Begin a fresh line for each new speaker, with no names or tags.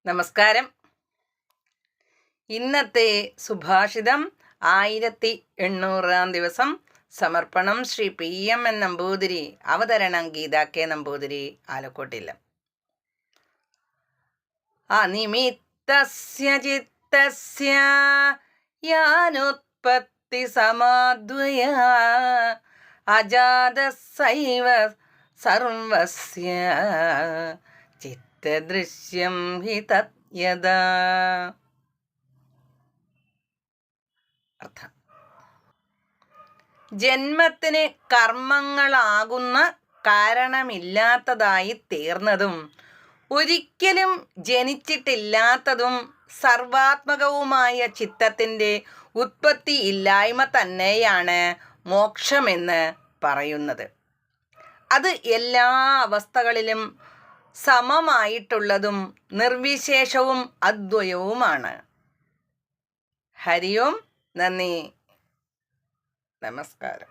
നമസ്കാരം. ഇന്നത്തെ സുഭാഷിതം 1800 ദിവസം. സമർപ്പണം ശ്രീ PMN നമ്പൂതിരി. അവതരണം ഗീത K നമ്പൂതിരി, ആലക്കോട്ടില്ലം. അനിമിത്തസ്യ ചിത്തസ്യ യാനുത്പത്തി സമാദ്വയ അജാതസ്സൈവ സർവസ്യ ചിത്തദൃശ്യം ഹി തത് യഥാ. അർത്ഥം: ജന്മത്തിന് കർമ്മങ്ങളാകുന്ന കാരണമില്ലാത്തതായി തീർന്നതും ഒരിക്കലും ജനിച്ചിട്ടില്ലാത്തതും സർവാത്മകവുമായ ചിത്തത്തിൻ്റെ ഉത്പത്തി ഇല്ലായ്മ തന്നെയാണ് മോക്ഷമെന്ന് പറയുന്നത്. അത് എല്ലാ അവസ്ഥകളിലും സമമായിട്ടുള്ളതും നിർവിശേഷവും അദ്വയവുമാണ്. ഹരി ഓം. നന്ദി, നമസ്കാരം.